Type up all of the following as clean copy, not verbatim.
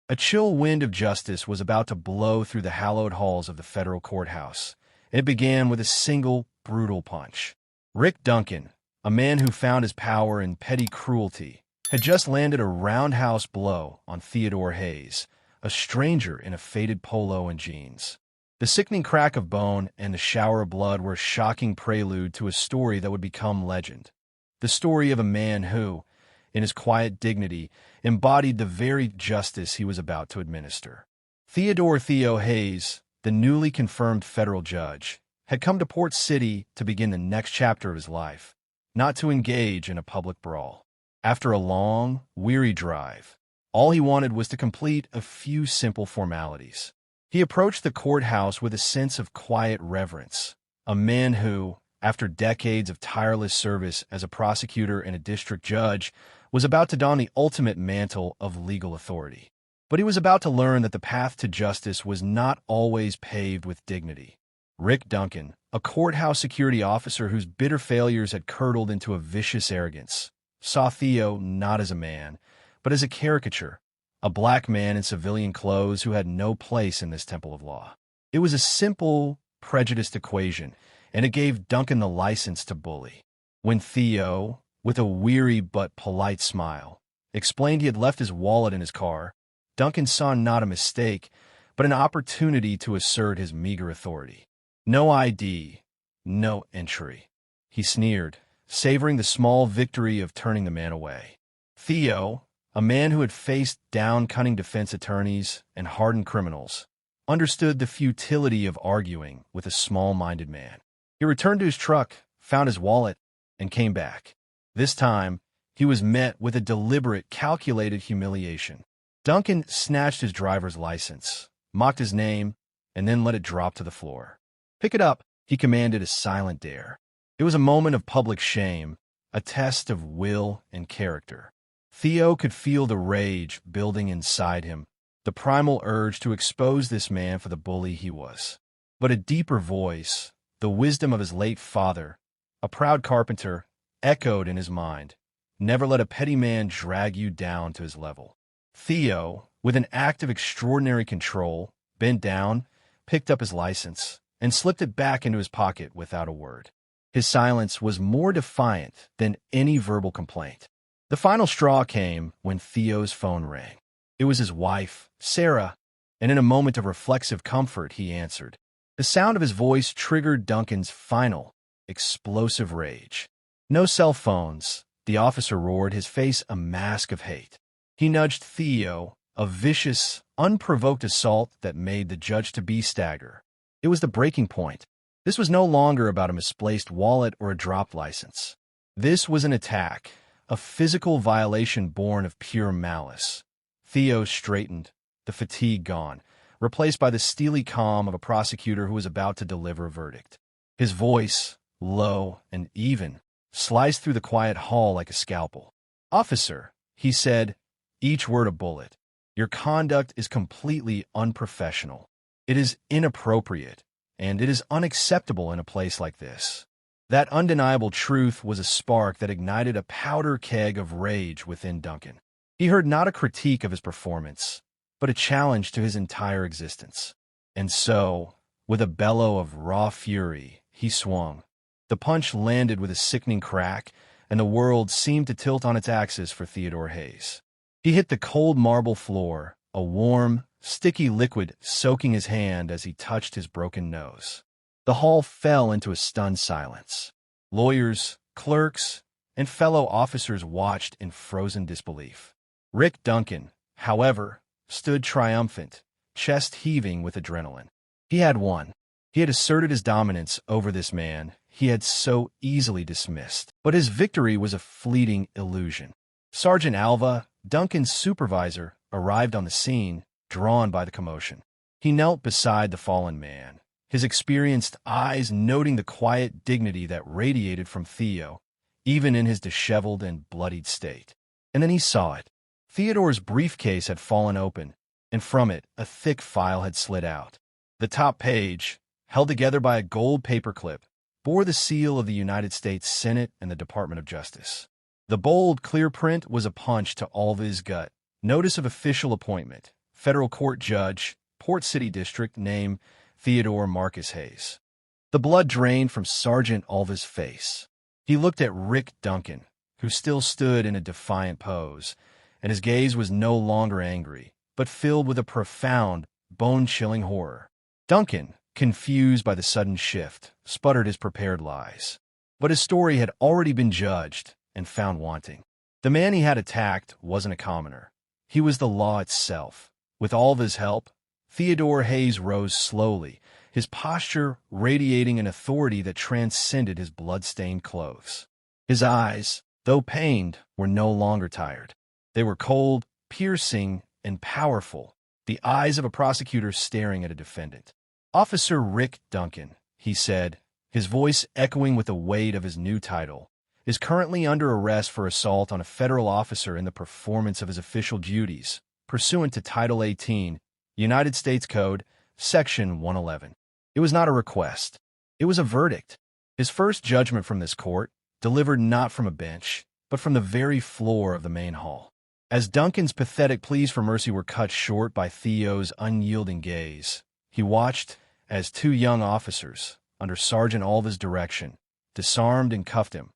A chill wind of justice was about to blow through the hallowed halls of the federal courthouse, and it began with a single, brutal punch. Rick Duncan, a man who found his power in petty cruelty, had just landed a roundhouse blow on Theodore Hayes, a stranger in a faded polo and jeans. The sickening crack of bone and the shower of blood were a shocking prelude to a story that would become legend. The story of a man who, in his quiet dignity, embodied the very justice he was about to administer. Theodore "Theo" Hayes, the newly confirmed federal judge, had come to Port City to begin the next chapter of his life, not to engage in a public brawl. After a long, weary drive, all he wanted was to complete a few simple formalities. He approached the courthouse with a sense of quiet reverence, a man who, after decades of tireless service as a prosecutor and a district judge, was about to don the ultimate mantle of legal authority. But he was about to learn that the path to justice was not always paved with dignity. Rick Duncan, a courthouse security officer whose bitter failures had curdled into a vicious arrogance, saw Theo not as a man, but as a caricature, a black man in civilian clothes who had no place in this temple of law. It was a simple, prejudiced equation, and it gave Duncan the license to bully. When Theo, with a weary but polite smile, explained he had left his wallet in his car, Duncan saw not a mistake, but an opportunity to assert his meager authority. No ID, no entry. He sneered, savoring the small victory of turning the man away. Theo, a man who had faced down cunning defense attorneys and hardened criminals, understood the futility of arguing with a small-minded man. He returned to his truck, found his wallet, and came back. This time, he was met with a deliberate, calculated humiliation. Duncan snatched his driver's license, mocked his name, and then let it drop to the floor. "Pick it up," he commanded a silent dare. It was a moment of public shame, a test of will and character. Theo could feel the rage building inside him, the primal urge to expose this man for the bully he was. But a deeper voice, the wisdom of his late father, a proud carpenter, echoed in his mind. Never let a petty man drag you down to his level. Theo, with an act of extraordinary control, bent down, picked up his license, and slipped it back into his pocket without a word. His silence was more defiant than any verbal complaint. The final straw came when Theo's phone rang. It was his wife, Sarah, and in a moment of reflexive comfort, he answered. The sound of his voice triggered Duncan's final, explosive rage. "No cell phones," the officer roared, his face a mask of hate. He nudged Theo, a vicious, unprovoked assault that made the judge-to-be stagger. It was the breaking point. This was no longer about a misplaced wallet or a dropped license. This was an attack, a physical violation born of pure malice. Theo straightened, the fatigue gone, replaced by the steely calm of a prosecutor who was about to deliver a verdict. His voice, low and even, sliced through the quiet hall like a scalpel. "Officer," he said, each word a bullet, "your conduct is completely unprofessional. It is inappropriate, and it is unacceptable in a place like this." That undeniable truth was a spark that ignited a powder keg of rage within Duncan. He heard not a critique of his performance, but a challenge to his entire existence. And so, with a bellow of raw fury, he swung. The punch landed with a sickening crack, and the world seemed to tilt on its axis for Theodore Hayes. He hit the cold marble floor, a warm, sticky liquid soaking his hand as he touched his broken nose. The hall fell into a stunned silence. Lawyers, clerks, and fellow officers watched in frozen disbelief. Rick Duncan, however, stood triumphant, chest heaving with adrenaline. He had won. He had asserted his dominance over this man he had so easily dismissed. But his victory was a fleeting illusion. Sergeant Alva, Duncan's supervisor, arrived on the scene, drawn by the commotion. He knelt beside the fallen man, his experienced eyes noting the quiet dignity that radiated from Theo, even in his disheveled and bloodied state. And then he saw it. Theodore's briefcase had fallen open, and from it a thick file had slid out. The top page, held together by a gold paperclip, bore the seal of the United States Senate and the Department of Justice. The bold, clear print was a punch to Alva's gut. Notice of official appointment, federal court judge, Port City District, named Theodore Marcus Hayes. The blood drained from Sergeant Alva's face. He looked at Rick Duncan, who still stood in a defiant pose, and his gaze was no longer angry, but filled with a profound, bone-chilling horror. Duncan, confused by the sudden shift, sputtered his prepared lies. But his story had already been judged and found wanting. The man he had attacked wasn't a commoner. He was the law itself. With Alva's help, Theodore Hayes rose slowly, his posture radiating an authority that transcended his blood-stained clothes. His eyes, though pained, were no longer tired. They were cold, piercing, and powerful, the eyes of a prosecutor staring at a defendant. "Officer Rick Duncan," he said, his voice echoing with the weight of his new title, "is currently under arrest for assault on a federal officer in the performance of his official duties, pursuant to Title 18, United States Code, Section 111. It was not a request. It was a verdict. His first judgment from this court, delivered not from a bench, but from the very floor of the main hall. As Duncan's pathetic pleas for mercy were cut short by Theo's unyielding gaze, he watched as two young officers, under Sergeant Alva's direction, disarmed and cuffed him.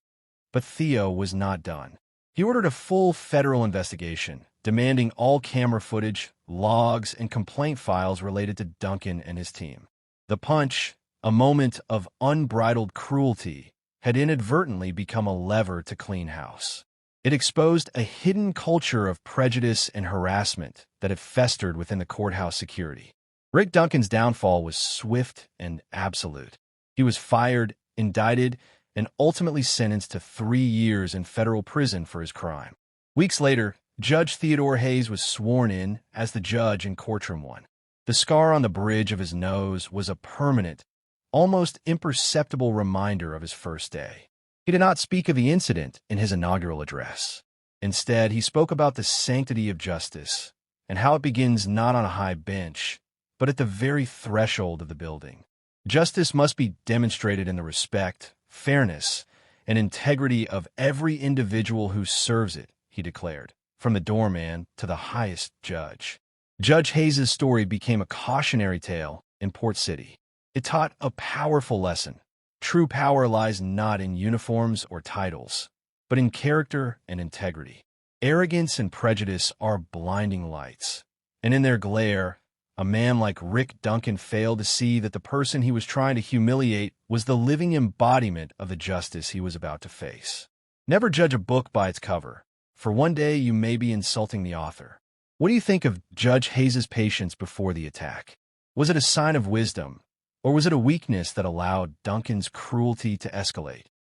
But Theo was not done. He ordered a full federal investigation, demanding all camera footage, logs, and complaint files related to Duncan and his team. The punch, a moment of unbridled cruelty, had inadvertently become a lever to clean house. It exposed a hidden culture of prejudice and harassment that had festered within the courthouse security. Rick Duncan's downfall was swift and absolute. He was fired, indicted, and ultimately sentenced to 3 years in federal prison for his crime. Weeks later, Judge Theodore Hayes was sworn in as the judge in Courtroom 1. The scar on the bridge of his nose was a permanent, almost imperceptible reminder of his first day. He did not speak of the incident in his inaugural address. Instead, he spoke about the sanctity of justice and how it begins not on a high bench, but at the very threshold of the building. Justice must be demonstrated in the respect, fairness, and integrity of every individual who serves it, he declared, from the doorman to the highest judge. Judge Hayes' story became a cautionary tale in Port City. It taught a powerful lesson. True power lies not in uniforms or titles, but in character and integrity. Arrogance and prejudice are blinding lights, and in their glare, a man like Rick Duncan failed to see that the person he was trying to humiliate was the living embodiment of the justice he was about to face. Never judge a book by its cover, for one day you may be insulting the author. What do you think of Judge Hayes' patience before the attack? Was it a sign of wisdom, or was it a weakness that allowed Duncan's cruelty to escalate?